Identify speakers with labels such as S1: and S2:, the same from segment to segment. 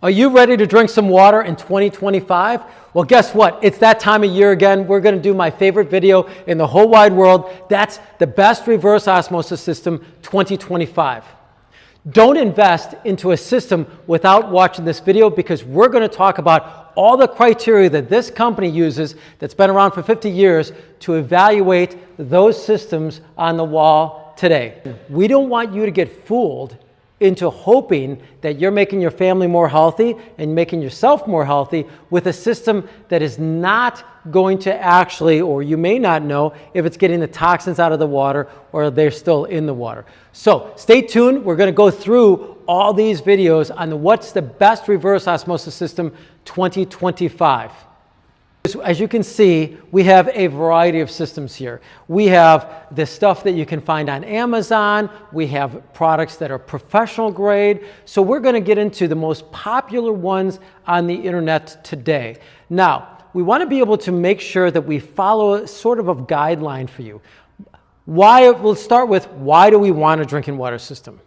S1: Are you ready to drink some water in 2025? Well, guess what? It's that time of year again. We're going to do my favorite video in the whole wide world. That's the best reverse osmosis system 2025. Don't invest into a system without watching this video, because we're going to talk about all the criteria that this company uses that's been around for 50 years to evaluate those systems on the wall today. We don't want you to get fooled into hoping that you're making your family more healthy and making yourself more healthy with a system that is not going to actually, or you may not know if it's getting the toxins out of the water or they're still in the water. So stay tuned. We're going to go through all these videos on what's the best reverse osmosis system 2025. As you can see, we have a variety of systems here. We have the stuff that you can find on Amazon. We have products that are professional grade. So we're going to get into the most popular ones on the internet today. Now, we want to be able to make sure that we follow sort of a guideline for you. We'll start with, why do we want a drinking water system?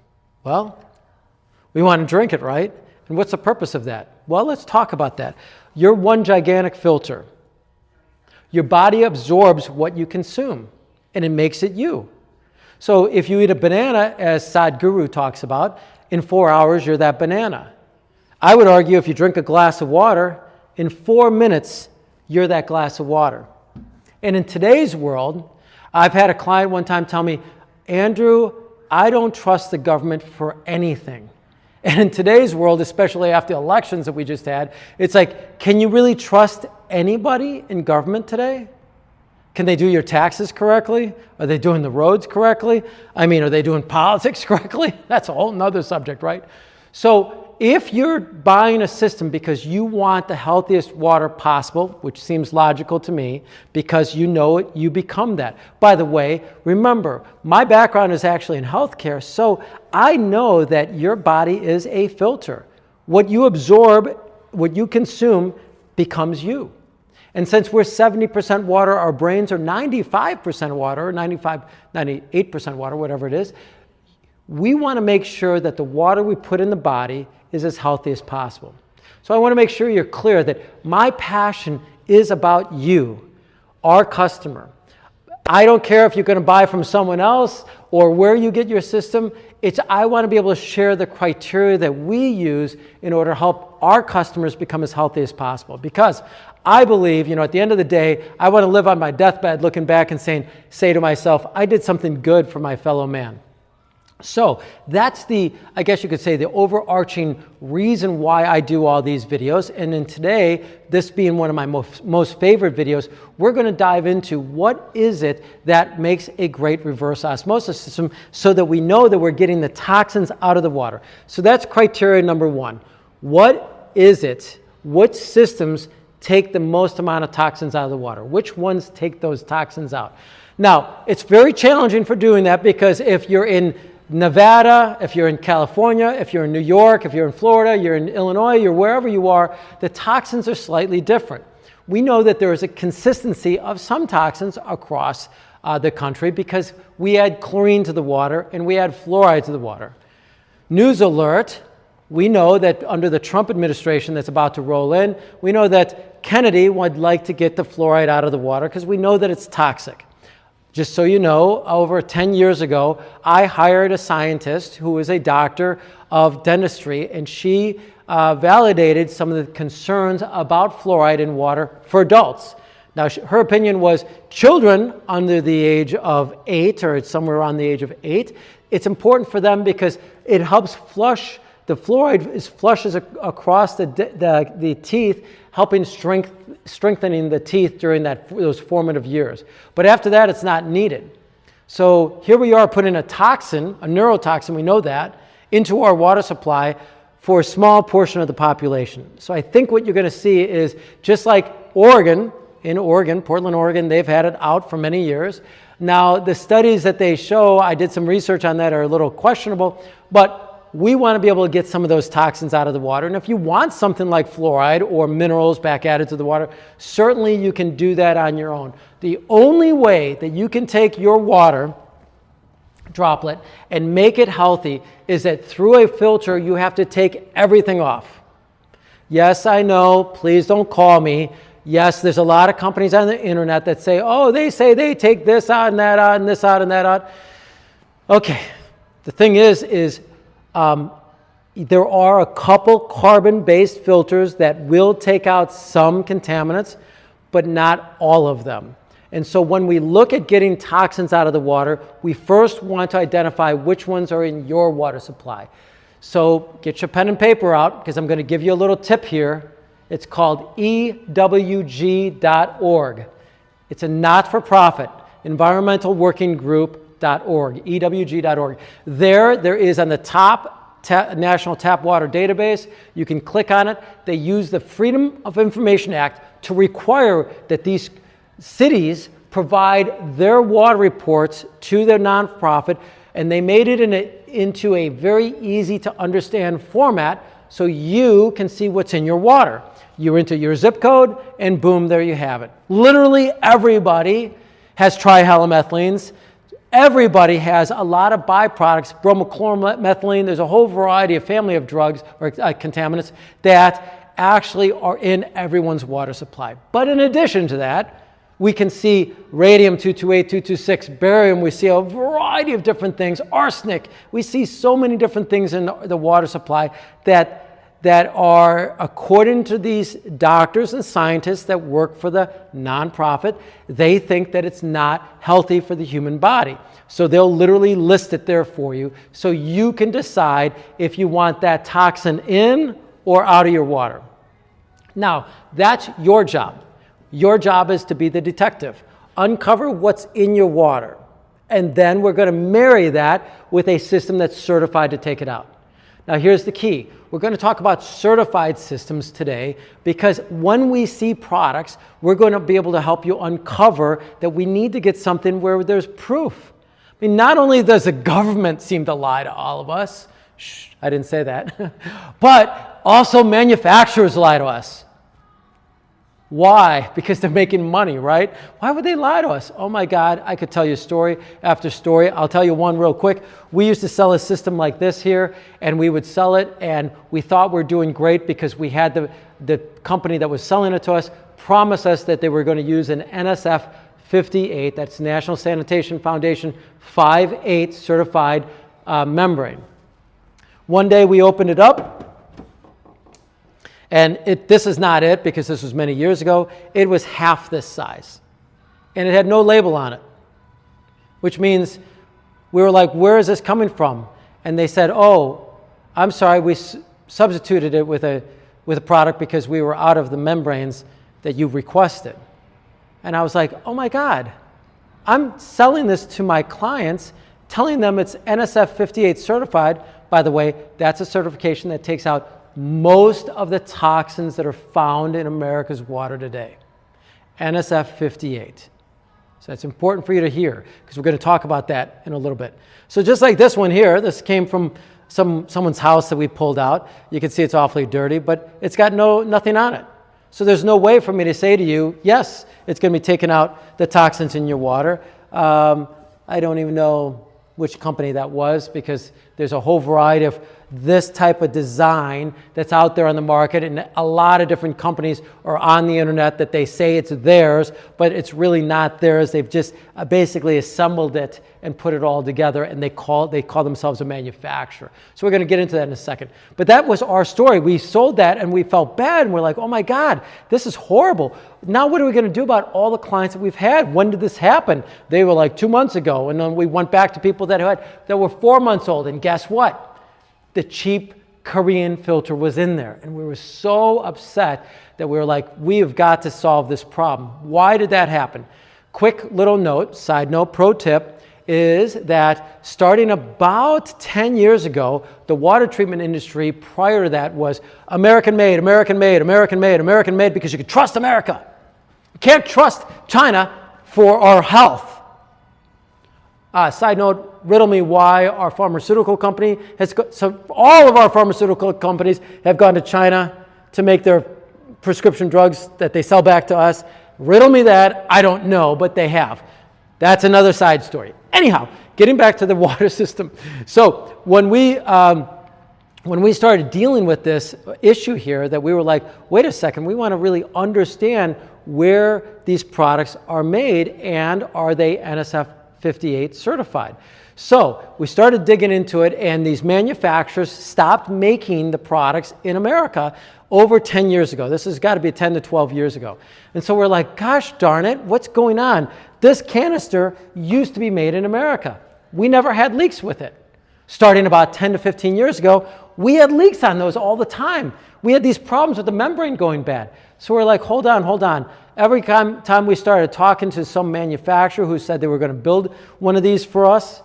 S1: Well, we want to drink it, right? And what's the purpose of that? Well, let's talk about that. You're one gigantic filter. Your body absorbs what you consume, and it makes it you. So if you eat a banana, as Sadhguru talks about, in 4 hours, you're that banana. I would argue if you drink a glass of water, in 4 minutes, you're that glass of water. And in today's world, I've had a client one time tell me, Andrew, I don't trust the government for anything. And in today's world, especially after the elections that we just had, it's like, can you really trust anybody in government today? Can they do your taxes correctly? Are they doing the roads correctly? I mean, are they doing politics correctly? That's a whole nother subject, right? So if you're buying a system because you want the healthiest water possible, which seems logical to me, because you know it, you become that. By the way, remember, my background is actually in healthcare, so I know that your body is a filter. What you absorb, what you consume, becomes you. And since we're 70% water, our brains are 95% water, or 98% water, whatever it is, we want to make sure that the water we put in the body is as healthy as possible. So I want to make sure you're clear that my passion is about you, our customer. I don't care if you're going to buy from someone else or where you get your system. I want to be able to share the criteria that we use in order to help our customers become as healthy as possible. Because I believe, at the end of the day, I want to live on my deathbed looking back and say to myself, I did something good for my fellow man. So that's I guess you could say, the overarching reason why I do all these videos. And then today, this being one of my most favorite videos, we're going to dive into what is it that makes a great reverse osmosis system so that we know that we're getting the toxins out of the water. So that's criteria number one. What is it? Which systems take the most amount of toxins out of the water? Which ones take those toxins out? Now, it's very challenging for doing that, because if you're in Nevada, if you're in California, if you're in New York, if you're in Florida, you're in Illinois, you're wherever you are, the toxins are slightly different. We know that there is a consistency of some toxins across the country because we add chlorine to the water and we add fluoride to the water. News alert, we know that under the Trump administration that's about to roll in, we know that Kennedy would like to get the fluoride out of the water because we know that it's toxic. Just so you know, over 10 years ago, I hired a scientist who is a doctor of dentistry, and she validated some of the concerns about fluoride in water for adults. Now, her opinion was children under the age of 8, or somewhere around the age of 8, it's important for them because it helps flush. The fluoride flushes across the teeth, helping strengthening the teeth during those formative years. But after that, it's not needed. So here we are putting a toxin, a neurotoxin, we know that, into our water supply for a small portion of the population. So I think what you're going to see is, just like Portland, Oregon, they've had it out for many years. Now, the studies that they show, I did some research on that, are a little questionable, but we want to be able to get some of those toxins out of the water. And if you want something like fluoride or minerals back added to the water, certainly you can do that on your own. The only way that you can take your water droplet and make it healthy is that through a filter, you have to take everything off. Yes, I know. Please don't call me. Yes, there's a lot of companies on the internet that say, oh, they say they take this out and that out and this out and that out. Okay, the thing is there are a couple carbon-based filters that will take out some contaminants, but not all of them. And so when we look at getting toxins out of the water, we first want to identify which ones are in your water supply. So get your pen and paper out, because I'm going to give you a little tip here. It's called EWG.org. It's a not-for-profit, environmental working group.org, EWG.org. There is on the top National Tap Water Database. You can click on it. They use the Freedom of Information Act to require that these cities provide their water reports to their nonprofit, and they made it into a very easy to understand format so you can see what's in your water. You enter your zip code, and boom, there you have it. Literally everybody has trihalomethylenes. Everybody has a lot of byproducts, bromochloromethylene. There's a whole variety of family of drugs or contaminants that actually are in everyone's water supply. But in addition to that, we can see radium-228, 226, barium. We see a variety of different things, arsenic. We see so many different things in the water supply that are, according to these doctors and scientists that work for the nonprofit, they think that it's not healthy for the human body. So they'll literally list it there for you so you can decide if you want that toxin in or out of your water. Now, that's your job. Your job is to be the detective. Uncover what's in your water. And then we're going to marry that with a system that's certified to take it out. Now, here's the key. We're going to talk about certified systems today, because when we see products, we're going to be able to help you uncover that we need to get something where there's proof. I mean, not only does the government seem to lie to all of us, shh, I didn't say that, but also manufacturers lie to us. Why? Because they're making money, right? Why would they lie to us? Oh my God, I could tell you story after story. I'll tell you one real quick. We used to sell a system like this here, and we would sell it, and we thought we're doing great because we had the company that was selling it to us promise us that they were going to use an NSF 58, that's National Sanitation Foundation 5.8 certified membrane. One day we opened it up, and this is not it, because this was many years ago. It was half this size. And it had no label on it, which means we were like, where is this coming from? And they said, oh, I'm sorry, we substituted it with a product because we were out of the membranes that you requested. And I was like, oh my God, I'm selling this to my clients, telling them it's NSF 58 certified. By the way, that's a certification that takes out most of the toxins that are found in America's water today. NSF 58. So it's important for you to hear, because we're going to talk about that in a little bit. So just like this one here, this came from someone's house that we pulled out. You can see it's awfully dirty, but it's got nothing on it. So there's no way for me to say to you, yes, it's going to be taking out the toxins in your water. I don't even know which company that was, because there's a whole variety of this type of design that's out there on the market, and a lot of different companies are on the internet that they say it's theirs, but it's really not theirs. They've just basically assembled it and put it all together, and they call themselves a manufacturer. So we're going to get into that in a second. But that was our story. We sold that, and we felt bad, and we're like, oh my God, this is horrible. Now what are we going to do about all the clients that we've had? When did this happen? They were like 2 months ago, and then we went back to people that were 4 months old, and guess what? The cheap Korean filter was in there. And we were so upset that we were like, we have got to solve this problem. Why did that happen? Quick little note, side note, pro tip, is that starting about 10 years ago, the water treatment industry prior to that was American made, American made, American made, American made, because you could trust America. You can't trust China for our health. Side note, riddle me why our pharmaceutical company all of our pharmaceutical companies have gone to China to make their prescription drugs that they sell back to us. Riddle me that. I don't know, but they have. That's another side story. Anyhow, getting back to the water system. So when we when we started dealing with this issue here, that we were like, wait a second, we want to really understand where these products are made and are they NSF 58 certified. So we started digging into it, and these manufacturers stopped making the products in America over 10 years ago. This has got to be 10 to 12 years ago. And so we're like, gosh darn it, what's going on? This canister used to be made in America. We never had leaks with it. Starting about 10 to 15 years ago, we had leaks on those all the time. We had these problems with the membrane going bad. So we're like, hold on. Every time we started talking to some manufacturer who said they were going to build one of these for us,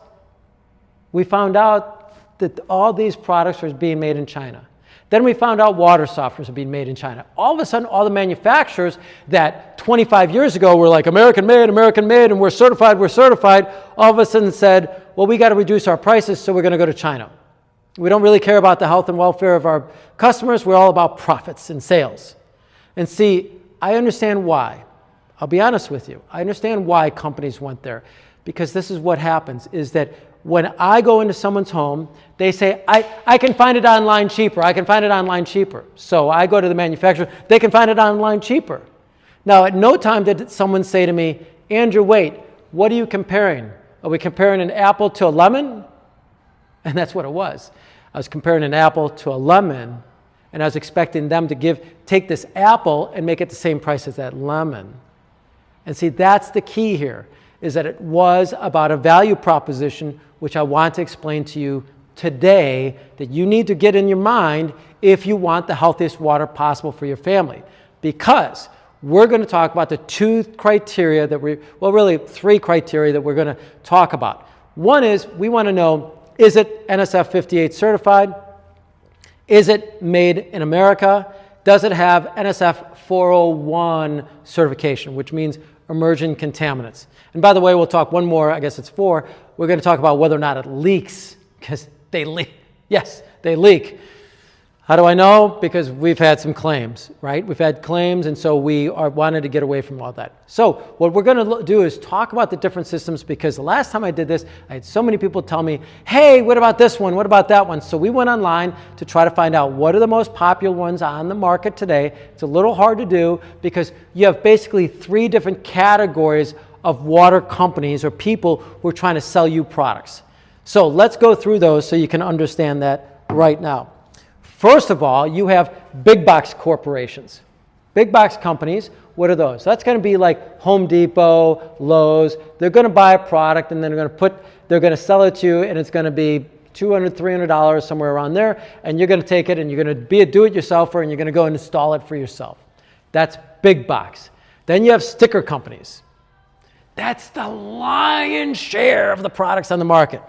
S1: we found out that all these products were being made in China. Then we found out water softeners were being made in China. All of a sudden, all the manufacturers that 25 years ago were like, American made, and we're certified, all of a sudden said, well, we got to reduce our prices, so we're going to go to China. We don't really care about the health and welfare of our customers. We're all about profits and sales. And see, I understand why. I'll be honest with you. I understand why companies went there. Because this is what happens, is that when I go into someone's home, they say, I can find it online cheaper. So I go to the manufacturer, they can find it online cheaper. Now, at no time did someone say to me, Andrew, wait, what are you comparing? Are we comparing an apple to a lemon? And that's what it was. I was comparing an apple to a lemon, and I was expecting them to take this apple and make it the same price as that lemon. And see, that's the key here, is that it was about a value proposition, which I want to explain to you today, that you need to get in your mind if you want the healthiest water possible for your family. Because we're going to talk about the three criteria that we're going to talk about. One is, we want to know, is it NSF 58 certified? Is it made in America? Does it have NSF 401 certification, which means emerging contaminants? And by the way, we'll talk one more, I guess it's 4. We're going to talk about whether or not it leaks, because they leak. Yes, they leak. How do I know? Because we've had some claims, right? We've had claims, and so we wanted to get away from all that. So what we're going to do is talk about the different systems, because the last time I did this, I had so many people tell me, hey, what about this one? What about that one? So we went online to try to find out what are the most popular ones on the market today. It's a little hard to do because you have basically 3 different categories of water companies or people who are trying to sell you products. So let's go through those so you can understand that right now. First of all, you have big box corporations. Big box companies, what are those? That's going to be like Home Depot, Lowe's. They're going to buy a product, and then they're going to sell it to you, and it's going to be $200, $300, somewhere around there, and you're going to take it and you're going to be a do-it-yourselfer, and you're going to go and install it for yourself. That's big box. Then you have sticker companies. That's the lion's share of the products on the market,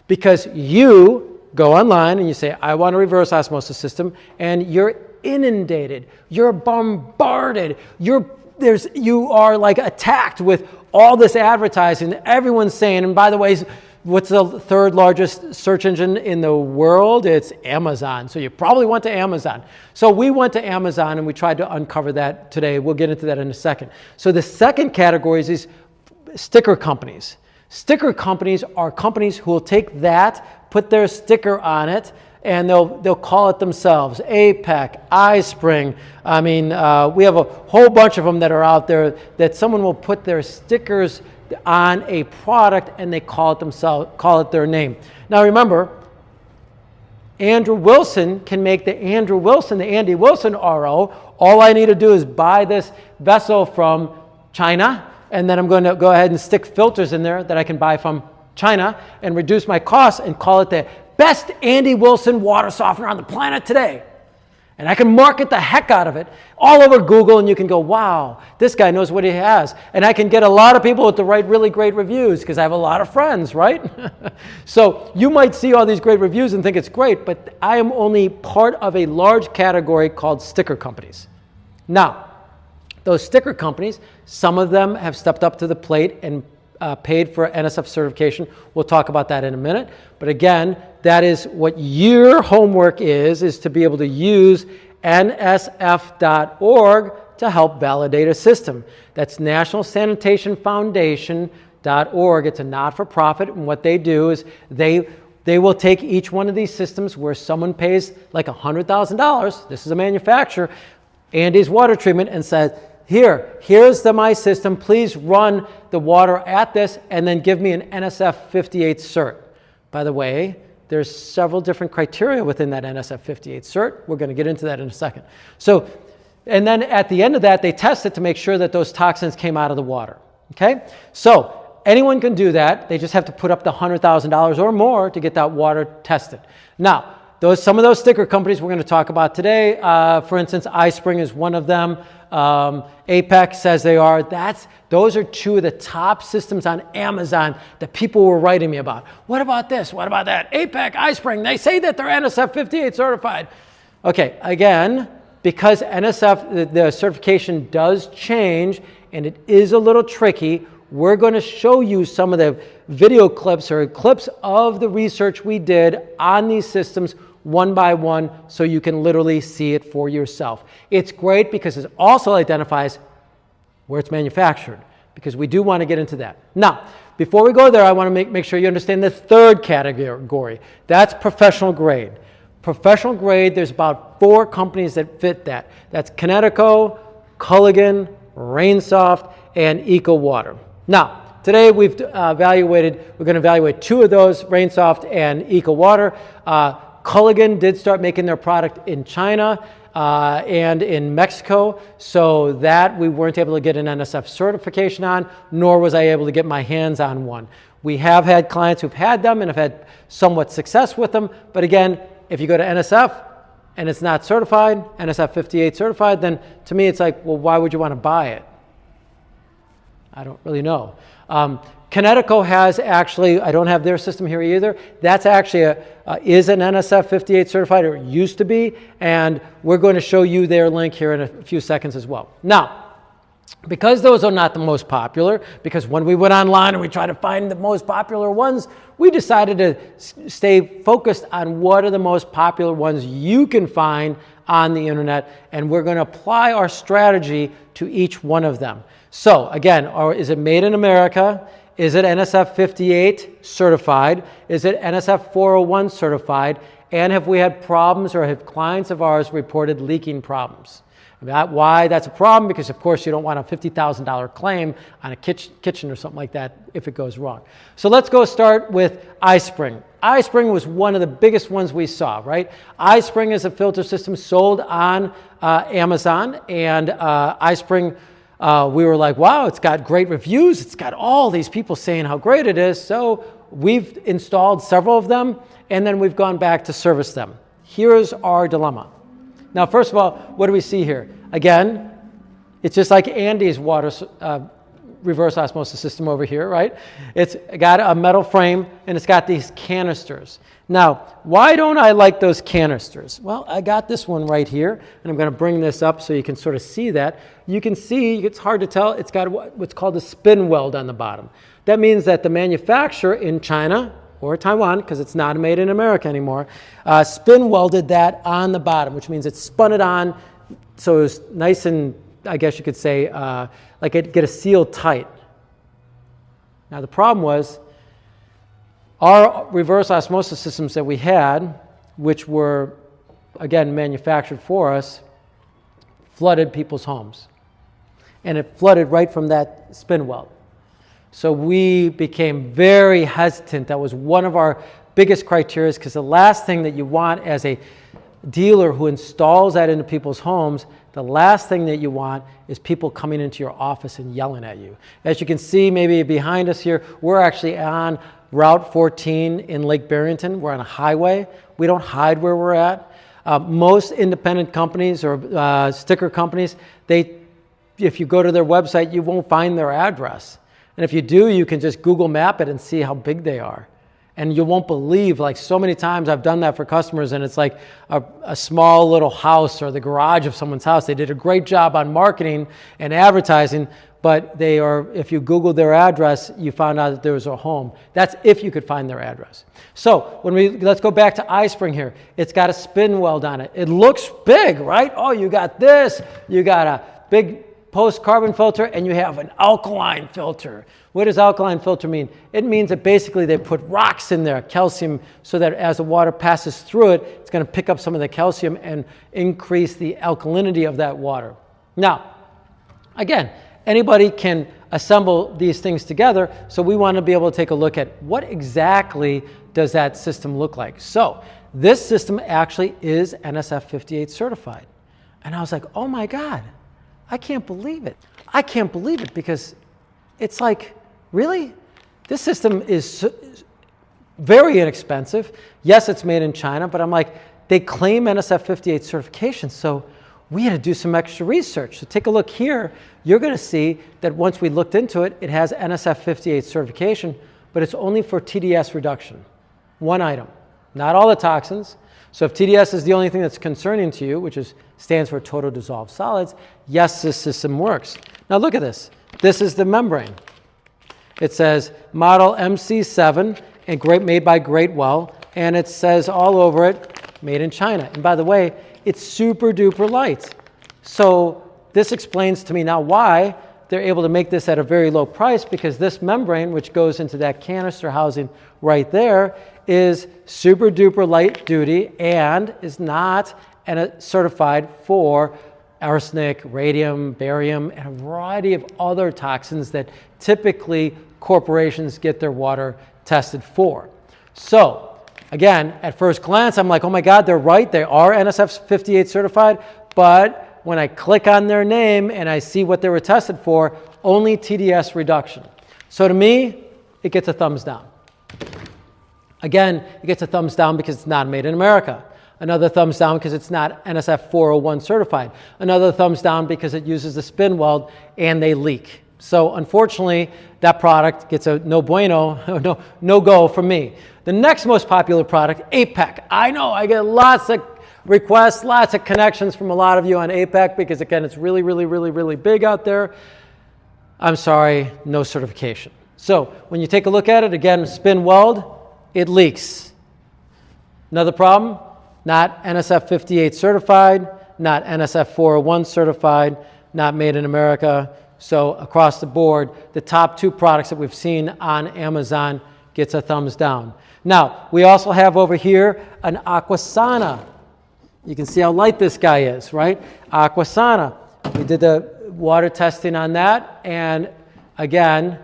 S1: because you go online and you say, I want a reverse osmosis system, and you're inundated, you're bombarded, you are like attacked with all this advertising. Everyone's saying, and by the way, what's the 3rd largest search engine in the world? It's Amazon. So you probably went to Amazon. So we went to Amazon and we tried to uncover that today. We'll get into that in a second. So the second category is these sticker companies. Sticker companies are companies who will take that, put their sticker on it, and they'll call it themselves. Apec, ISpring. I mean, we have a whole bunch of them that are out there that someone will put their stickers on a product and they call it their name. Now remember, Andrew Wilson can make the Andy Wilson RO. All I need to do is buy this vessel from China, and then I'm going to go ahead and stick filters in there that I can buy from China and reduce my costs and call it the best Andy Wilson water softener on the planet today. And I can market the heck out of it all over Google, and you can go, wow, this guy knows what he has. And I can get a lot of people to write really great reviews because I have a lot of friends, right? So you might see all these great reviews and think it's great, but I am only part of a large category called sticker companies. Now, those sticker companies, some of them have stepped up to the plate and paid for NSF certification. We'll talk about that in a minute. But again, that is what your homework is to be able to use nsf.org to help validate a system. That's National Sanitation Foundation.org. It's a not-for-profit, and what they do is they They will take each one of these systems where someone pays like $100,000, this is a manufacturer, Andy's water treatment, and says, here's my system, please run the water at this and then give me an NSF 58 cert. By the way, there's several different criteria within that NSF 58 cert. We're going to get into that in a second. So, and then at the end of that, they test it to make sure that those toxins came out of the water. Okay? So anyone can do that. They just have to put up the $100,000 or more to get that water tested. Now, some of those sticker companies we're going to talk about today, for instance, ISpring is one of them. Apec says they are. Those are two of the top systems on Amazon that people were writing me about. What about this? What about that? Apec, ISpring, they say that they're NSF 58 certified. Okay, again, because NSF, the certification does change and it is a little tricky, we're going to show you some of the video clips or clips of the research we did on these systems one by one so you can literally see it for yourself. It's great because it also identifies where it's manufactured, because we do want to get into that. Now, before we go there, I want to make sure you understand the third category. That's professional grade. Professional grade, there's about 4 companies that fit that. That's Kinetico, Culligan, Rainsoft, and EcoWater. Now, today we're going to evaluate 2 of those, Rainsoft and EcoWater. Culligan did start making their product in China and in Mexico, so that we weren't able to get an NSF certification on, nor was I able to get my hands on one. We have had clients who've had them and have had somewhat success with them, but again, if you go to NSF and it's not certified, NSF 58 certified, then to me it's like, well, why would you want to buy it? I don't really know. Kinetico has actually, I don't have their system here either. That's actually is an NSF 58 certified, or it used to be, and we're going to show you their link here in a few seconds as well. Now, because those are not the most popular, because when we went online and we tried to find the most popular ones, we decided to stay focused on what are the most popular ones you can find on the internet, and we're going to apply our strategy to each one of them. So again, is it made in America? Is it NSF 58 certified? Is it NSF 401 certified? And have we had problems, or have clients of ours reported leaking problems? Why that's a problem? Because of course you don't want a $50,000 claim on a kitchen or something like that if it goes wrong. So let's go start with ISpring. ISpring was one of the biggest ones we saw, right? ISpring is a filter system sold on Amazon, and ISpring, we were like, wow, it's got great reviews. It's got all these people saying how great it is. So we've installed several of them, and then we've gone back to service them. Here's our dilemma. Now, first of all, what do we see here? Again, it's just like Andy's water reverse osmosis system over here, right? It's got a metal frame, and it's got these canisters. Now, why don't I like those canisters? Well, I got this one right here, and I'm going to bring this up so you can sort of see that. You can see, it's hard to tell, it's got what's called a spin weld on the bottom. That means that the manufacturer in China or Taiwan, because it's not made in America anymore, spin welded that on the bottom, which means it spun it on so it was nice and, I guess you could say, like it get a seal tight. Now the problem was, our reverse osmosis systems that we had, which were, again, manufactured for us, flooded people's homes. And it flooded right from that spin weld. So we became very hesitant. That was one of our biggest criteria, because the last thing that you want as a dealer who installs that into people's homes, the last thing that you want is people coming into your office and yelling at you. As you can see, maybe behind us here, we're actually on Route 14 in Lake Barrington. We're on a highway. We don't hide where we're at. Most independent companies or sticker companies, if you go to their website, you won't find their address. And if you do, you can just Google map it and see how big they are. And you won't believe, like so many times I've done that for customers, and it's like a small little house or the garage of someone's house. They did a great job on marketing and advertising, but if you Googled their address, you found out that there was a home. That's if you could find their address. So let's go back to ISpring here. It's got a spin weld on it. It looks big, right? Oh, you got this. You got a big post-carbon filter, and you have an alkaline filter. What does alkaline filter mean? It means that basically they put rocks in there, calcium, so that as the water passes through it, it's going to pick up some of the calcium and increase the alkalinity of that water. Now, again, anybody can assemble these things together, so we want to be able to take a look at what exactly does that system look like. So this system actually is NSF 58 certified. And I was like, oh my God, I can't believe it. I can't believe it, because it's like, really? This system is very inexpensive. Yes, it's made in China, but I'm like, they claim NSF 58 certification, so we had to do some extra research. So take a look here. You're going to see that once we looked into it, it has NSF 58 certification, but it's only for TDS reduction. One item, not all the toxins. So if TDS is the only thing that's concerning to you, which stands for total dissolved solids, yes, this system works. Now look at this. This is the membrane. It says model MC7 and made by Great Well, and it says all over it, made in China. And by the way, it's super duper light. So this explains to me now why they're able to make this at a very low price, because this membrane, which goes into that canister housing right there, is super duper light duty and is not certified for arsenic, radium, barium, and a variety of other toxins that typically corporations get their water tested for. So again, at first glance, I'm like, oh my God, they're right. They are NSF 58 certified. But when I click on their name and I see what they were tested for, only TDS reduction. So to me, it gets a thumbs down. Again, it gets a thumbs down because it's not made in America. Another thumbs down because it's not NSF 401 certified. Another thumbs down because it uses the spin weld and they leak. So unfortunately, that product gets a no bueno, no go from me. The next most popular product, Apec. I know I get lots of requests, lots of connections from a lot of you on Apec, because again, it's really, really, really, really big out there. I'm sorry, no certification. So when you take a look at it, again, spin weld, it leaks. Another problem, not NSF 58 certified, not NSF 401 certified, not made in America. So across the board, the top two products that we've seen on Amazon gets a thumbs down. Now, we also have over here an Aquasana. You can see how light this guy is, right? Aquasana. We did the water testing on that, and again,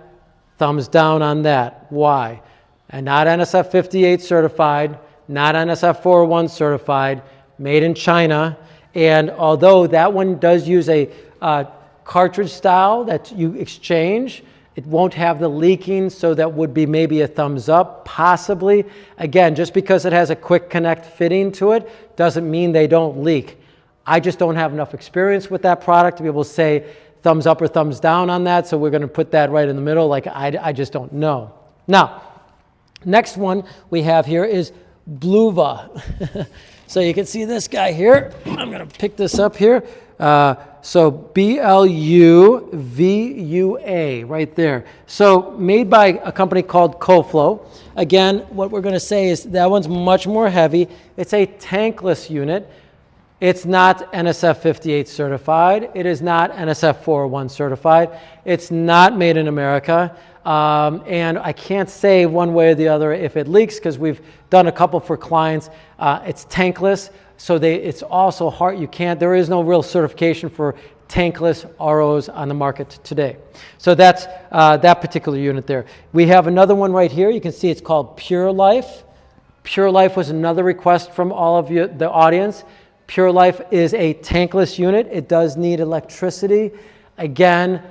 S1: thumbs down on that. Why? And not NSF 58 certified, not NSF 401 certified, made in China. And although that one does use a cartridge style that you exchange, it won't have the leaking, so that would be maybe a thumbs up, possibly. Again, just because it has a quick connect fitting to it doesn't mean they don't leak. I just don't have enough experience with that product to be able to say thumbs up or thumbs down on that, so we're going to put that right in the middle. Like, I just don't know. Now, next one we have here is Blu Vua. So you can see this guy here. I'm going to pick this up here. So BLUVUA right there. So made by a company called CoFlow. Again, what we're going to say is that one's much more heavy. It's a tankless unit. It's not NSF 58 certified. It is not NSF 401 certified. It's not made in America. And I can't say one way or the other if it leaks, because we've done a couple for clients. It's tankless, so it's also hard. There is no real certification for tankless ROs on the market today. So that's that particular unit there. We have another one right here. You can see it's called Pure Life. Pure Life was another request from all of you, the audience. Pure Life is a tankless unit. It does need electricity. Again,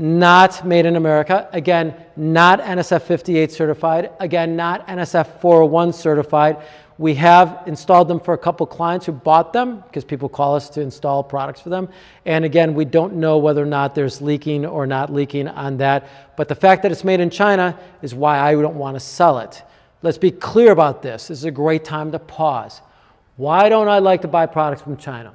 S1: not made in America. Again, not NSF 58 certified. Again, not NSF 401 certified. We have installed them for a couple clients who bought them, because people call us to install products for them. And again, we don't know whether or not there's leaking or not leaking on that. But the fact that it's made in China is why I don't want to sell it. Let's be clear about this. This is a great time to pause. Why don't I like to buy products from China?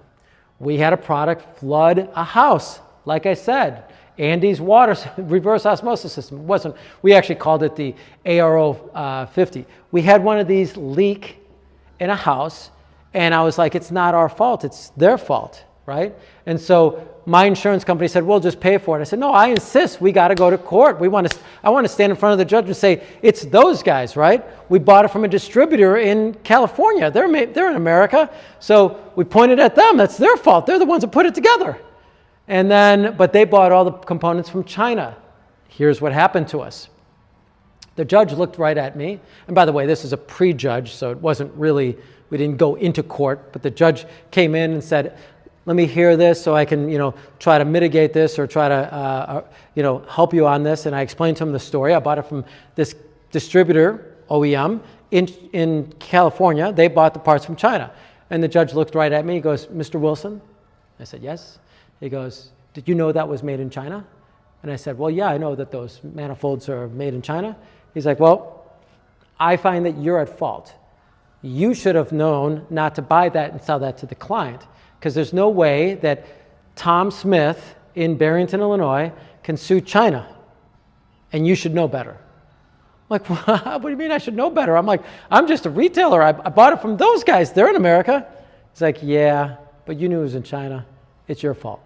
S1: We had a product flood a house, like I said. Andy's water reverse osmosis system. It wasn't. We actually called it the ARO 50. We had one of these leak in a house, and I was like, it's not our fault, it's their fault. right? And so my insurance company said, well, just pay for it. I said, no, I insist. We got to go to court. I want to stand in front of the judge and say, it's those guys, right? We bought it from a distributor in California. They're in America. So we pointed at them. That's their fault. They're the ones that put it together. And then, but they bought all the components from China. Here's what happened to us. The judge looked right at me. And by the way, this is a pre-judge, so it wasn't really, we didn't go into court, but the judge came in and said, let me hear this so I can, try to mitigate this or try to, help you on this. And I explained to him the story. I bought it from this distributor, OEM, in California. They bought the parts from China. And the judge looked right at me. He goes, Mr. Wilson? I said, yes. He goes, did you know that was made in China? And I said, well, yeah, I know that those manifolds are made in China. He's like, well, I find that you're at fault. You should have known not to buy that and sell that to the client, because there's no way that Tom Smith in Barrington, Illinois can sue China, and you should know better. I'm like, what do you mean I should know better? I'm like, I'm just a retailer. I bought it from those guys. They're in America. He's like, yeah, but you knew it was in China. It's your fault.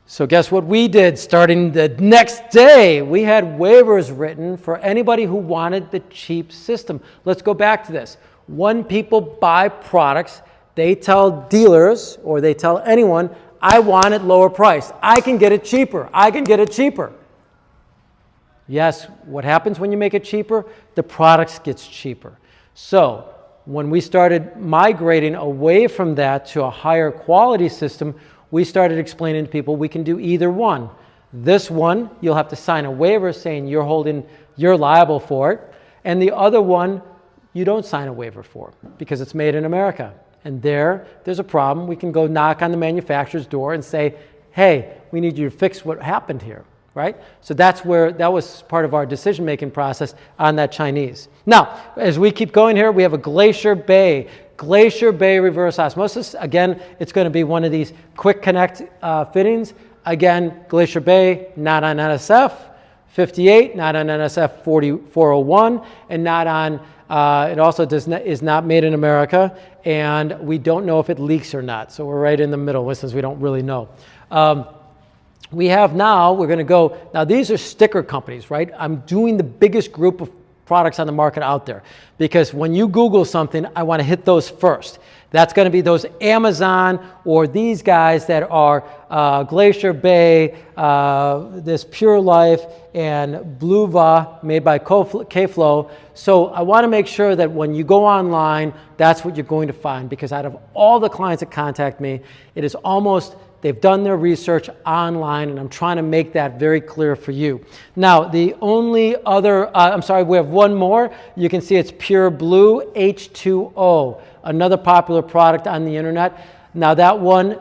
S1: So guess what we did starting the next day? We had waivers written for anybody who wanted the cheap system. Let's go back to this. When people buy products, they tell dealers or they tell anyone, I want it lower priced. I can get it cheaper. I can get it cheaper. Yes, what happens when you make it cheaper? The product gets cheaper. So when we started migrating away from that to a higher quality system, we started explaining to people we can do either one. This one, you'll have to sign a waiver saying you're liable for it. And the other one, you don't sign a waiver for because it's made in America. And there's a problem. We can go knock on the manufacturer's door and say, hey, we need you to fix what happened here, right? So that was part of our decision-making process on that Chinese. Now, as we keep going here, we have a Glacier Bay. Glacier Bay reverse osmosis. Again, it's going to be one of these quick connect fittings. Again, Glacier Bay, not on NSF 58, not on NSF 401, and not on, it also is not made in America, and we don't know if it leaks or not. So we're right in the middle since we don't really know. We're going to go, now these are sticker companies, right? I'm doing the biggest group of products on the market out there because when you Google something, I want to hit those first. That's going to be those Amazon or these guys that are Glacier Bay, this Pure Life, and Blu Vua made by K-Flow. So I want to make sure that when you go online, that's what you're going to find, because out of all the clients that contact me, it is almost, they've done their research online, and I'm trying to make that very clear for you. Now, the only other, we have one more. You can see it's Pure Blue H20, another popular product on the internet. Now that one,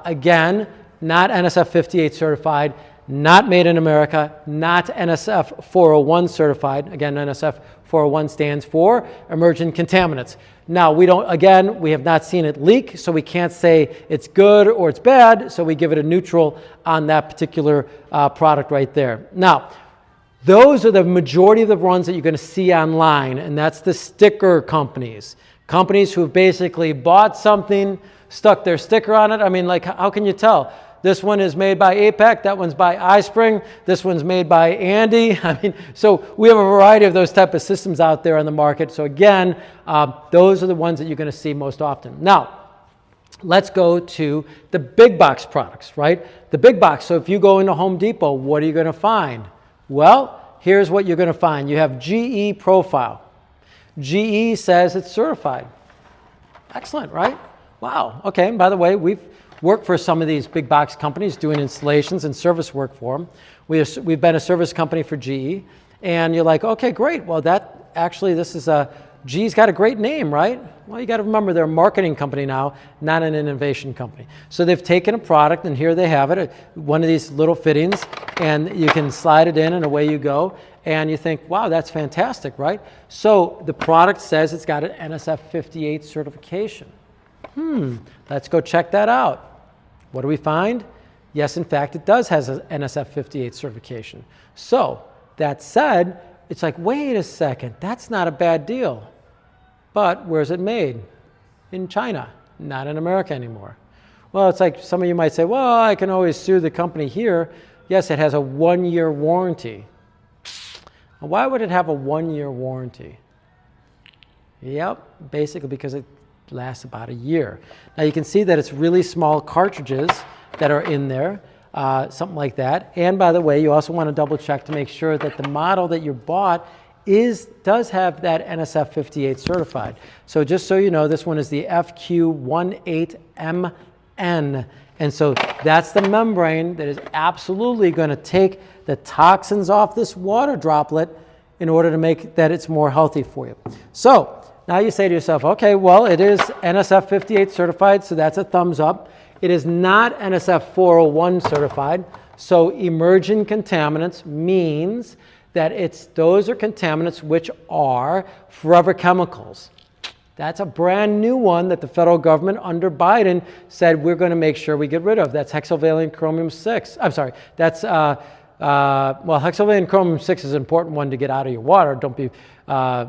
S1: again, not NSF 58 certified, not made in America, not NSF 401 certified. Again, NSF 401 stands for emerging contaminants. Now, we have not seen it leak, so we can't say it's good or it's bad, so we give it a neutral on that particular product right there. Now, those are the majority of the ones that you're going to see online, and that's the sticker companies. Companies who have basically bought something, stuck their sticker on it. I mean, like, how can you tell? This one is made by Apec, that one's by ISpring, this one's made by Andy. I mean, so we have a variety of those type of systems out there on the market. So again, those are the ones that you're going to see most often. Now, let's go to the big box products, right? The big box. So if you go into Home Depot, what are you going to find? Well, here's what you're going to find. You have GE profile. GE says it's certified. Excellent, right? Wow. Okay, and by the way, we've worked for some of these big box companies doing installations and service work for them. We've been a service company for GE, and you're like, okay, great. Well, GE's got a great name, right? Well, you got to remember they're a marketing company now, not an innovation company. So they've taken a product, and here they have it, one of these little fittings, and you can slide it in, and away you go. And you think, wow, that's fantastic, right? So the product says it's got an NSF 58 certification. Let's go check that out. What do we find? Yes, in fact, it does has an NSF 58 certification. So that said, it's like, wait a second, that's not a bad deal. But where's it made? In China, not in America anymore. Well, it's like some of you might say, well, I can always sue the company here. Yes, it has a 1-year warranty. Why would it have a 1-year warranty? Yep, basically because it lasts about a year. Now you can see that it's really small cartridges that are in there, something like that. And by the way, you also want to double check to make sure that the model that you bought does have that NSF 58 certified. So just so you know, this one is the FQ18MN. And so that's the membrane that is absolutely going to take the toxins off this water droplet in order to make that it's more healthy for you. So now you say to yourself, okay, well, it is NSF 58 certified, so that's a thumbs up. It is not NSF 401 certified. So emerging contaminants means that those are contaminants which are forever chemicals. That's a brand new one that the federal government under Biden said we're going to make sure we get rid of. That's hexavalent chromium 6. I'm sorry, that's, well, hexavalent chromium 6 is an important one to get out of your water. Don't be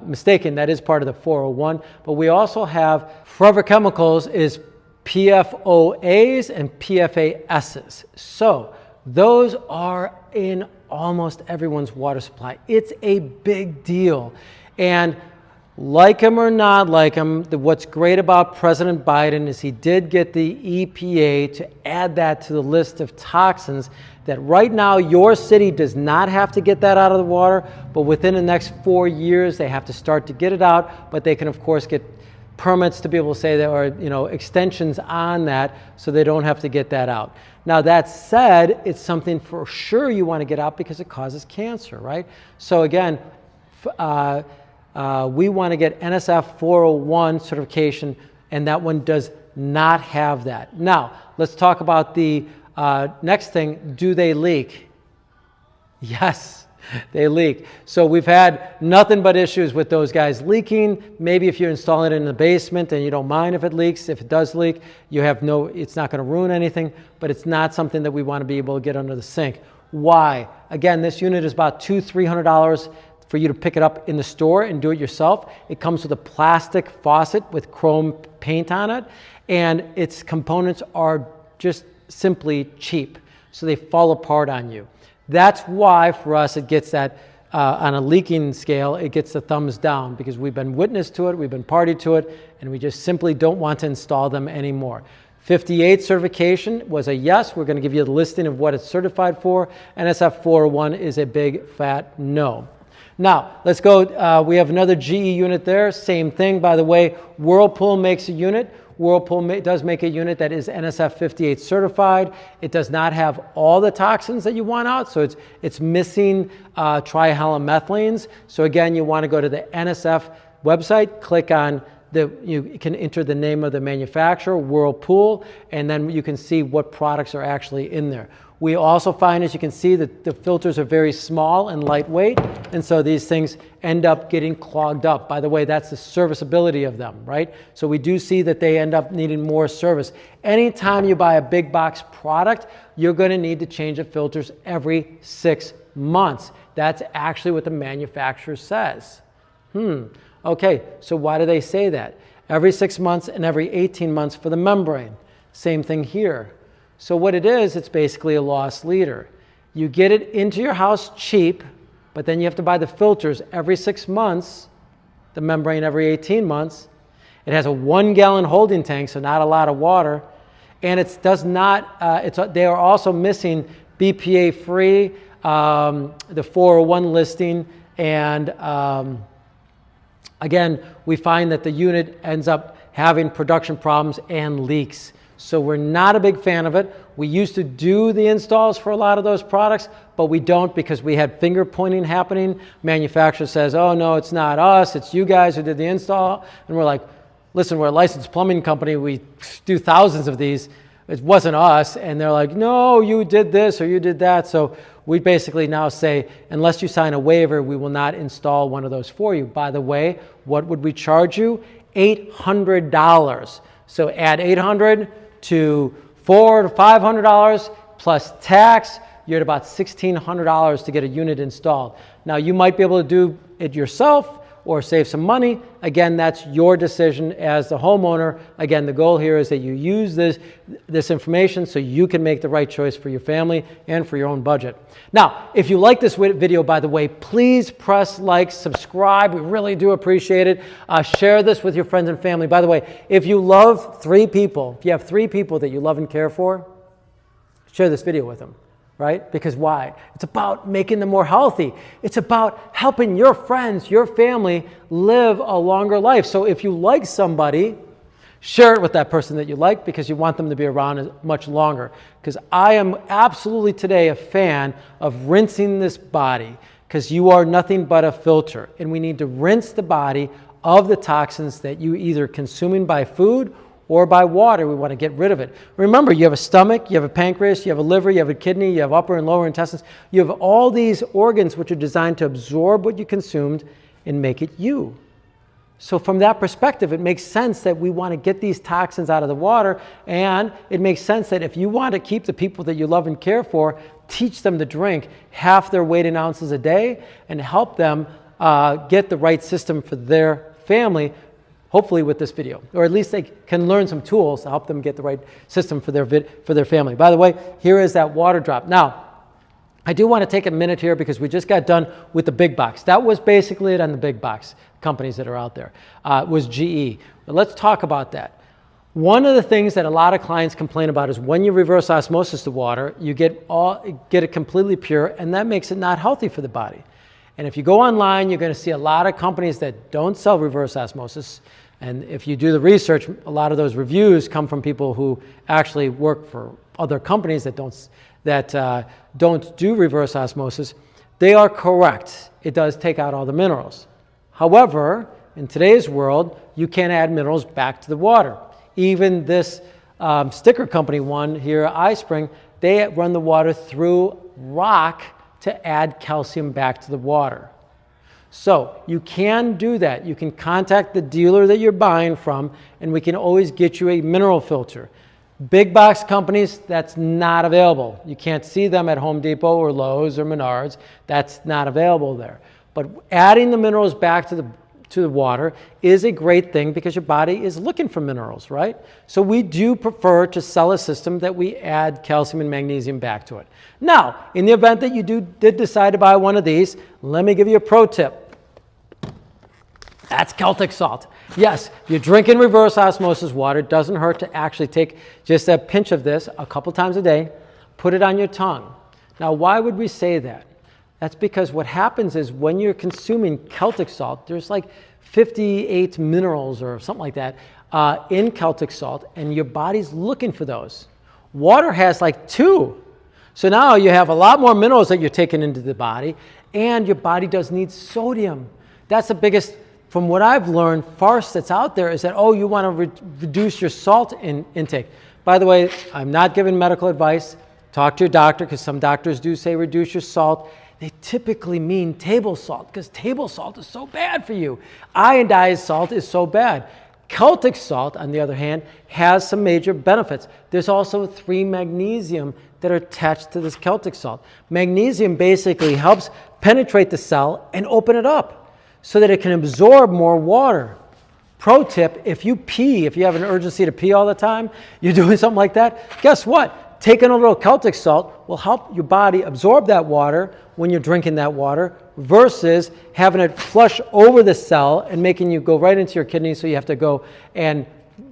S1: mistaken, that is part of the 401. But we also have forever chemicals is PFOAs and PFASs. So those are in almost everyone's water supply. It's a big deal. And like him or not like him, what's great about President Biden is he did get the EPA to add that to the list of toxins that right now your city does not have to get that out of the water, but within the next 4 years they have to start to get it out, but they can of course get permits to be able to say there are extensions on that so they don't have to get that out. Now that said, it's something for sure you want to get out because it causes cancer, right? So again, we want to get NSF 401 certification, and that one does not have that. Now, let's talk about the next thing. Do they leak? Yes, they leak. So we've had nothing but issues with those guys leaking. Maybe if you're installing it in the basement and you don't mind if it leaks, if it does leak, it's not going to ruin anything, but it's not something that we want to be able to get under the sink. Why? Again, this unit is about $200-300 for you to pick it up in the store and do it yourself. It comes with a plastic faucet with chrome paint on it, and its components are just simply cheap, so they fall apart on you. That's why for us it gets that, on a leaking scale, it gets the thumbs down because we've been witness to it, we've been party to it, and we just simply don't want to install them anymore. 58 certification was a yes. We're going to give you the listing of what it's certified for. NSF 401 is a big fat no. Now, let's go, we have another GE unit there, same thing. By the way, Whirlpool makes a unit. Whirlpool does make a unit that is NSF 58 certified. It does not have all the toxins that you want out, so it's missing trihalomethylenes. So again, you want to go to the NSF website, click on you can enter the name of the manufacturer, Whirlpool, and then you can see what products are actually in there. We also find, as you can see, that the filters are very small and lightweight, and so these things end up getting clogged up. By the way, that's the serviceability of them, right? So we do see that they end up needing more service. Anytime you buy a big box product, you're going to need to change the filters every 6 months. That's actually what the manufacturer says. Okay, so why do they say that? Every 6 months and every 18 months for the membrane. Same thing here. So what it is, it's basically a loss leader. You get it into your house cheap, but then you have to buy the filters every 6 months, the membrane every 18 months. It has a 1-gallon holding tank, so not a lot of water. And it does not, they are also missing BPA free, the 401 listing, and again, we find that the unit ends up having production problems and leaks. So we're not a big fan of it. We used to do the installs for a lot of those products, but we don't because we had finger pointing happening. Manufacturer says, oh no, it's not us, it's you guys who did the install. And we're like, listen, we're a licensed plumbing company, we do thousands of these. It wasn't us. And they're like, no, you did this or you did that. So we basically now say, unless you sign a waiver, we will not install one of those for you. By the way, what would we charge you? $800. So add $800 to $400 to $500 plus tax, you're at about $1,600 to get a unit installed. Now you might be able to do it yourself, or save some money, again, that's your decision as the homeowner. Again, the goal here is that you use this information so you can make the right choice for your family and for your own budget. Now, if you like this video, by the way, please press like, subscribe. We really do appreciate it. Share this with your friends and family. By the way, if you love 3 people, if you have 3 people that you love and care for, share this video with them. Right? Because why? It's about making them more healthy. It's about helping your friends, your family live a longer life. So if you like somebody, share it with that person that you like because you want them to be around much longer. Because I am absolutely today a fan of rinsing this body because you are nothing but a filter. And we need to rinse the body of the toxins that you either consuming by food or by water. We want to get rid of it. Remember, you have a stomach, you have a pancreas, you have a liver, you have a kidney, you have upper and lower intestines. You have all these organs which are designed to absorb what you consumed and make it you. So from that perspective, it makes sense that we want to get these toxins out of the water, and it makes sense that if you want to keep the people that you love and care for, teach them to drink half their weight in ounces a day and help them get the right system for their family, hopefully with this video, or at least they can learn some tools to help them get the right system for their family. By the way, here is that water drop. Now, I do want to take a minute here because we just got done with the big box. That was basically it on the big box companies that are out there. It was GE. But let's talk about that. One of the things that a lot of clients complain about is when you reverse osmosis the water, you get it completely pure, and that makes it not healthy for the body. And if you go online, you're going to see a lot of companies that don't sell reverse osmosis. And if you do the research, a lot of those reviews come from people who actually work for other companies that don't do reverse osmosis. They are correct. It does take out all the minerals. However, in today's world, you can't add minerals back to the water. Even this sticker company one here, ISpring, they run the water through rock to add calcium back to the water. So you can do that. You can contact the dealer that you're buying from, and we can always get you a mineral filter. Big box companies, that's not available. You can't see them at Home Depot or Lowe's or Menards. That's not available there. But adding the minerals back to the water is a great thing because your body is looking for minerals, right? So we do prefer to sell a system that we add calcium and magnesium back to it. Now, in the event that you did decide to buy one of these, let me give you a pro tip. That's Celtic salt. Yes, if you're drinking reverse osmosis water, it doesn't hurt to actually take just a pinch of this a couple times a day, put it on your tongue. Now, why would we say that? That's because what happens is when you're consuming Celtic salt, there's like 58 minerals or something like that in Celtic salt, and your body's looking for those. Water has like 2. So now you have a lot more minerals that you're taking into the body, and your body does need sodium. That's the biggest, from what I've learned, farce that's out there is that, oh, you want to reduce your salt intake. By the way, I'm not giving medical advice. Talk to your doctor, because some doctors do say reduce your salt. They typically mean table salt, because table salt is so bad for you. Iodized salt is so bad. Celtic salt, on the other hand, has some major benefits. There's also 3 magnesium that are attached to this Celtic salt. Magnesium basically helps penetrate the cell and open it up so that it can absorb more water. Pro tip, if you have an urgency to pee all the time, you're doing something like that, guess what? Taking a little Celtic salt will help your body absorb that water when you're drinking that water versus having it flush over the cell and making you go right into your kidneys, so you have to go and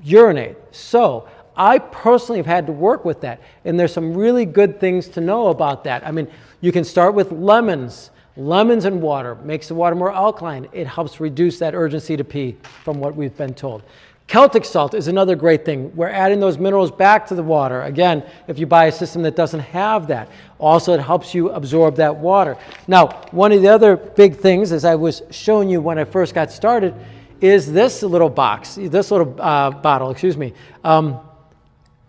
S1: urinate. So I personally have had to work with that, and there's some really good things to know about that. I mean, you can start with lemons. Lemons and water makes the water more alkaline. It helps reduce that urgency to pee from what we've been told. Celtic salt is another great thing. We're adding those minerals back to the water. Again, if you buy a system that doesn't have that. Also, it helps you absorb that water. Now, one of the other big things, as I was showing you when I first got started, is this little box, this little bottle, excuse me.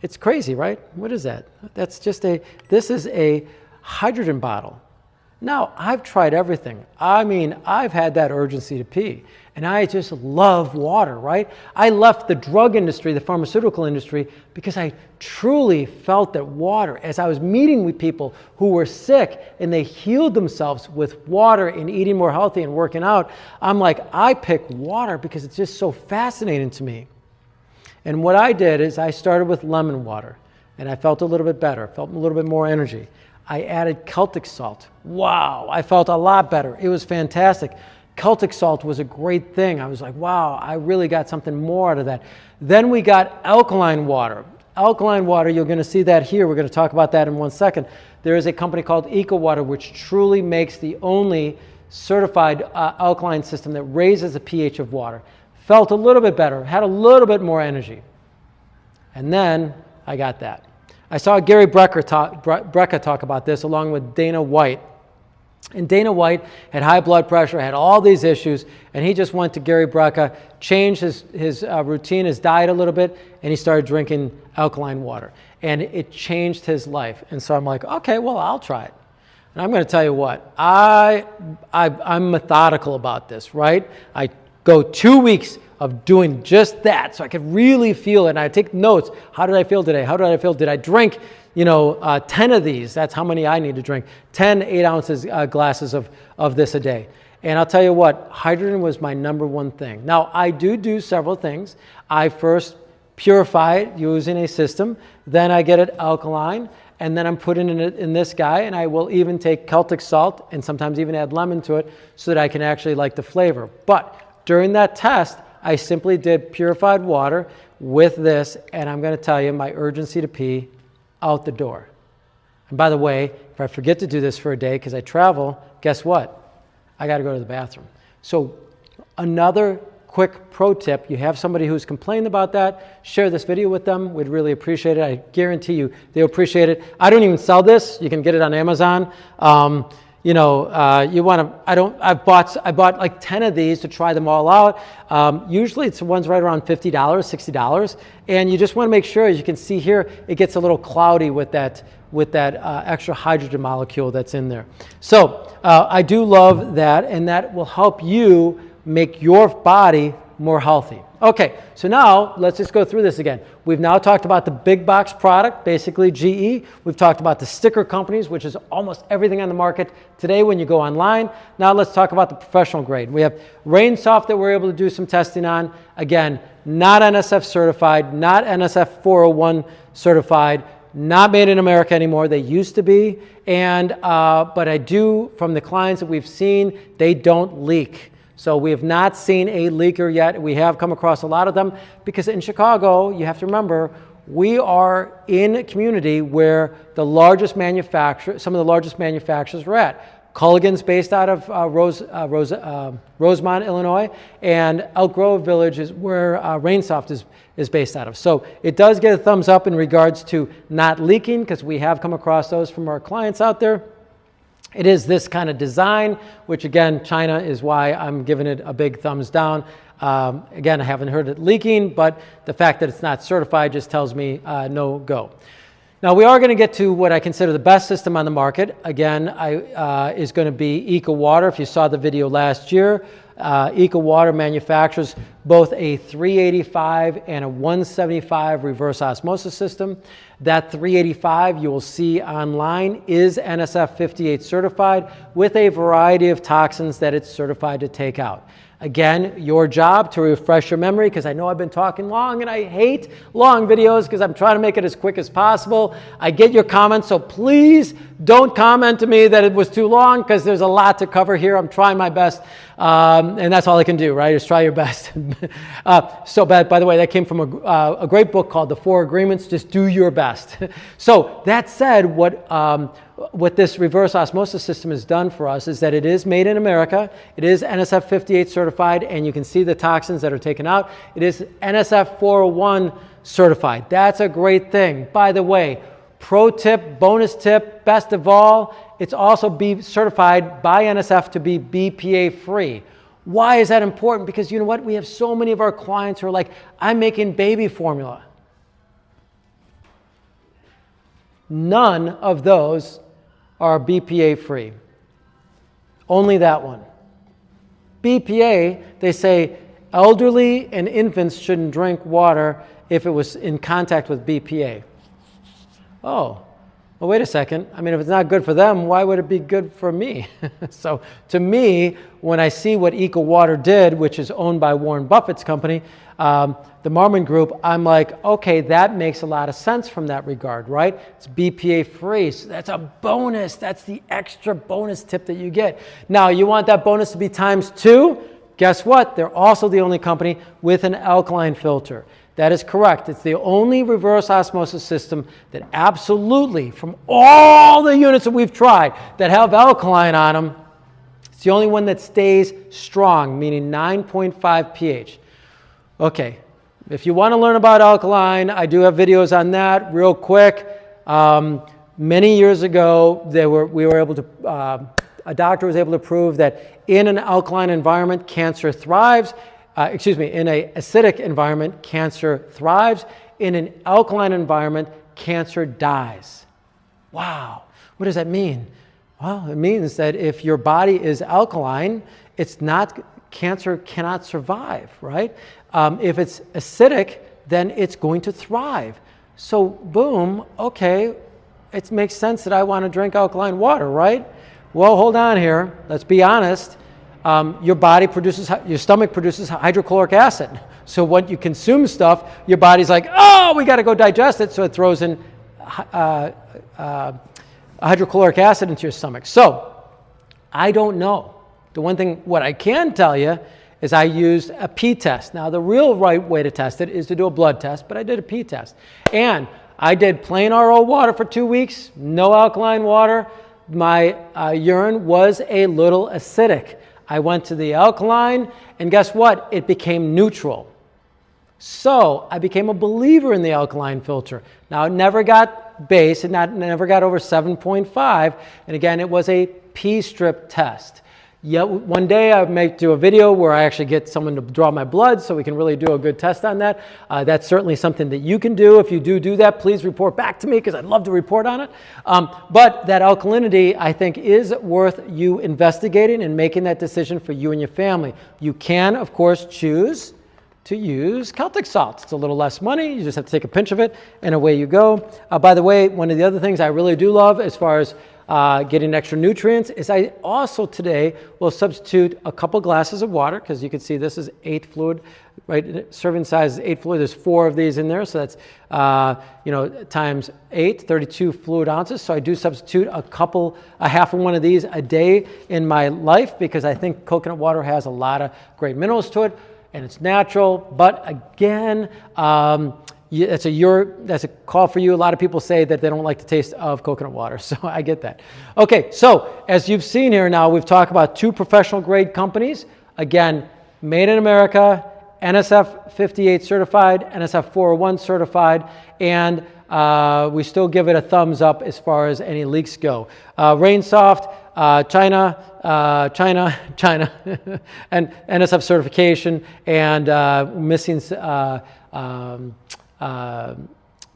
S1: It's crazy, right? What is that? This is a hydrogen bottle. Now, I've tried everything. I mean, I've had that urgency to pee, and I just love water, right? I left the drug industry, the pharmaceutical industry, because I truly felt that water, as I was meeting with people who were sick and they healed themselves with water and eating more healthy and working out, I'm like, I pick water because it's just so fascinating to me. And what I did is I started with lemon water, and I felt a little bit better, felt a little bit more energy. I added Celtic salt. Wow, I felt a lot better. It was fantastic. Celtic salt was a great thing. I was like, wow, I really got something more out of that. Then we got alkaline water. Alkaline water, you're going to see that here. We're going to talk about that in 1 second. There is a company called EcoWater, which truly makes the only certified alkaline system that raises the pH of water. Felt a little bit better, had a little bit more energy. And then I got that. I saw Gary Brecka talk about this along with Dana White. And Dana White had high blood pressure, had all these issues, and he just went to Gary Brecka, changed his routine, his diet a little bit, and he started drinking alkaline water. And it changed his life. And so I'm like, okay, well, I'll try it. And I'm going to tell you what, I'm methodical about this, right? I go 2 weeks of doing just that so I could really feel it. And I take notes. How did I feel today? How did I feel? Did I drink, 10 of these? That's how many I need to drink. 10 8-ounce glasses of this a day. And I'll tell you what, hydrogen was my number one thing. Now, I do several things. I first purify it using a system. Then I get it alkaline. And then I'm putting it in this guy. And I will even take Celtic salt and sometimes even add lemon to it so that I can actually like the flavor. But during that test, I simply did purified water with this, and I'm going to tell you my urgency to pee out the door. And by the way, if I forget to do this for a day because I travel, guess what? I got to go to the bathroom. So another quick pro tip, you have somebody who's complained about that, share this video with them. We'd really appreciate it. I guarantee you they'll appreciate it. I don't even sell this. You can get it on Amazon. I bought like 10 of these to try them all out. Usually it's the ones right around $50, $60. And you just want to make sure, as you can see here, it gets a little cloudy with that extra hydrogen molecule that's in there. So I do love that, and that will help you make your body more healthy. Okay, so now let's just go through this again. We've now talked about the big box product, basically GE. We've talked about the sticker companies, which is almost everything on the market today when you go online. Now let's talk about the professional grade. We have Rainsoft that we're able to do some testing on. Again, not NSF certified, not NSF 401 certified, not made in America anymore. They used to be, but I do, from the clients that we've seen, they don't leak. So we have not seen a leaker yet. We have come across a lot of them because in Chicago, you have to remember, we are in a community where some of the largest manufacturers are at. Culligan's based out of Rosemont, Illinois, and Elk Grove Village is where Rainsoft is based out of. So it does get a thumbs up in regards to not leaking because we have come across those from our clients out there. It is this kind of design, which again, China is why I'm giving it a big thumbs down. Again, I haven't heard it leaking, but the fact that it's not certified just tells me no go. Now we are going to get to what I consider the best system on the market. Again, is going to be EcoWater. If you saw the video last year, EcoWater manufactures both a 385 and a 175 reverse osmosis system. That 385 you will see online is NSF 58 certified with a variety of toxins that it's certified to take out. Again, your job to refresh your memory, because I know I've been talking long and I hate long videos because I'm trying to make it as quick as possible. I get your comments, so please don't comment to me that it was too long because there's a lot to cover here. I'm trying my best, and that's all I can do, right, is try your best. By the way, that came from a great book called The 4 Agreements. Just do your best. So that said, what this reverse osmosis system has done for us is that it is made in America. It is NSF 58 certified, and you can see the toxins that are taken out. It is NSF 401 certified. That's a great thing. By the way, pro tip, bonus tip, best of all, it's also certified by NSF to be BPA free. Why is that important? Because you know what? We have so many of our clients who are like, I'm making baby formula. None of those are BPA free. Only that one. BPA, they say elderly and infants shouldn't drink water if it was in contact with BPA. Oh, well, wait a second. I mean, if it's not good for them, why would it be good for me? So to me, when I see what EcoWater did, which is owned by Warren Buffett's company, the Marmon Group, I'm like, okay, that makes a lot of sense from that regard, right? It's BPA free, so that's a bonus. That's the extra bonus tip that you get. Now, you want that bonus to be times 2? Guess what? They're also the only company with an alkaline filter. That is correct. It's the only reverse osmosis system that absolutely, from all the units that we've tried that have alkaline on them, it's the only one that stays strong, meaning 9.5 pH. Okay, if you want to learn about alkaline, I do have videos on that real quick. Many years ago, a doctor was able to prove that in an alkaline environment, cancer thrives. In an acidic environment, cancer thrives. In an alkaline environment, cancer dies. Wow, what does that mean? Well, it means that if your body is alkaline, cancer cannot survive, right? If it's acidic, then it's going to thrive. So boom, okay, it makes sense that I want to drink alkaline water, right? Well, hold on here, let's be honest. Your stomach produces hydrochloric acid. So when you consume stuff, your body's like, oh, we got to go digest it. So it throws in hydrochloric acid into your stomach. So I don't know. The one thing, what I can tell you is I used a pee test. Now, the real right way to test it is to do a blood test, but I did a pee test. And I did plain RO water for 2 weeks, no alkaline water. My urine was a little acidic. I went to the alkaline, and guess what? It became neutral. So I became a believer in the alkaline filter. Now, it never got base, it never got over 7.5, and again, it was a pee strip test. Yet one day I may do a video where I actually get someone to draw my blood so we can really do a good test on that. That's certainly something that you can do. If you do that, please report back to me because I'd love to report on it. But that alkalinity, I think, is worth you investigating and making that decision for you and your family. You can, of course, choose to use Celtic salt. It's a little less money. You just have to take a pinch of it and away you go. By the way, one of the other things I really do love as far as getting extra nutrients is I also today will substitute a couple glasses of water because you can see this is 8 fluid, right? Serving size is 8 fluid. There's 4 of these in there, so that's times 8, 32 fluid ounces. So I do substitute a half of one of these a day in my life because I think coconut water has a lot of great minerals to it and it's natural. But again, that's a call for you. A lot of people say that they don't like the taste of coconut water, so I get that. Okay, so as you've seen here now, we've talked about 2 professional grade companies. Again, made in America, NSF 58 certified, NSF 401 certified, and we still give it a thumbs up as far as any leaks go. Rainsoft, China, and NSF certification, and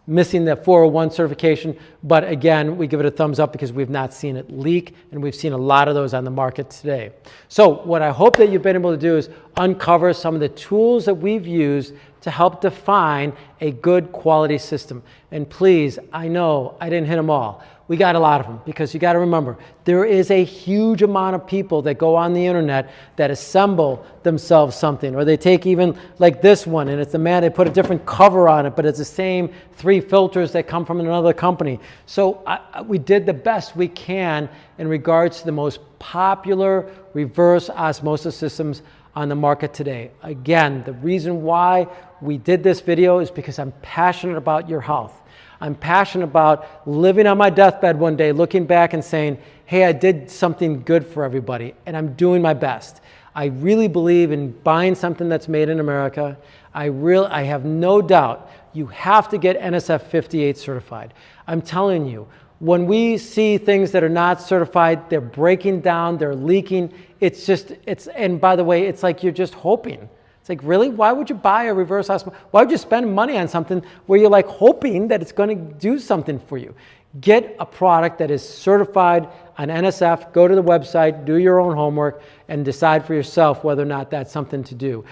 S1: missing the 401 certification, but again, we give it a thumbs up because we've not seen it leak, and we've seen a lot of those on the market today. So what I hope that you've been able to do is uncover some of the tools that we've used to help define a good quality system. And please, I know I didn't hit them all. We got a lot of them because you got to remember, there is a huge amount of people that go on the internet that assemble themselves something, or they take even like this one and it's they put a different cover on it, but it's the same 3 filters that come from another company. So we did the best we can in regards to the most popular reverse osmosis systems on the market today. Again, the reason why we did this video is because I'm passionate about your health. I'm passionate about living on my deathbed one day, looking back and saying, hey, I did something good for everybody, and I'm doing my best. I really believe in buying something that's made in America. I have no doubt you have to get NSF 58 certified. I'm telling you, when we see things that are not certified, they're breaking down, they're leaking. And by the way, it's like you're just hoping. It's like, really? Why would you buy a reverse osmosis? Why would you spend money on something where you're like hoping that it's going to do something for you? Get a product that is certified on NSF. Go to the website, do your own homework, and decide for yourself whether or not that's something to do.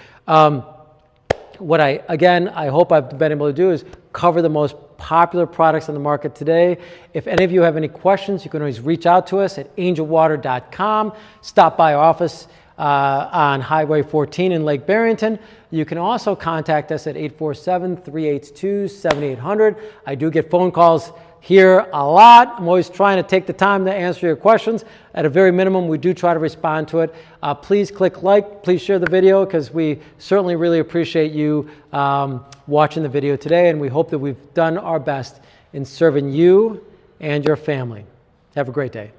S1: What I hope I've been able to do is cover the most popular products on the market today. If any of you have any questions, you can always reach out to us at angelwater.com. Stop by our office on Highway 14 in Lake Barrington. You can also contact us at 847-382-7800. I do get phone calls here a lot. I'm always trying to take the time to answer your questions. At a very minimum, we do try to respond to it. Please click like, please share the video, because we certainly really appreciate you watching the video today, and we hope that we've done our best in serving you and your family. Have a great day.